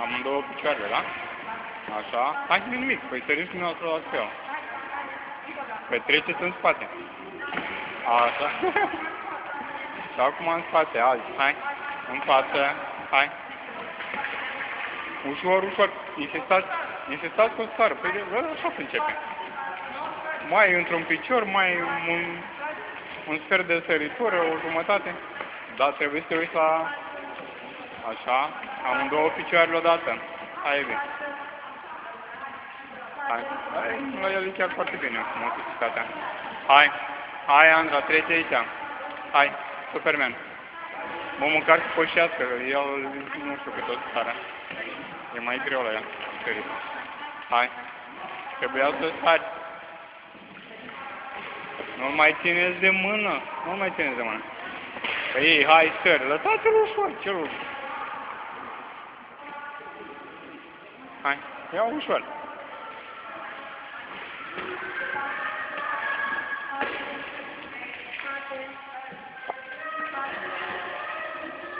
Amândouă picioarele, da? Așa. Hai, nu nimic. Păi sărim și dumneavoastră la fel. Păi treceți în spate. Așa. Și acum în spate, azi. Hai. În față. Hai. Ușor, ușor. Insistați cu o scară. Păi așa se începe. Mai într-un picior, mai un sfert de săritură, o jumătate. Da, trebuie să te uiți la... Așa. Amândouă picioarele odată. Hai, bine. Hai. La el e chiar foarte bine, motricitatea. Hai. Hai, Andra, trece aici. Hai, Superman. Mă măcar să pășească, el nu știu cât o stare. E mai greu la el. Hai. Trebuia să sari. Nu mai țineți de mână. Nu mai țineți de mână. Păi, hai, sări. Lăsați-l ușor. Ce-l ușor? Hai. Ia ușor.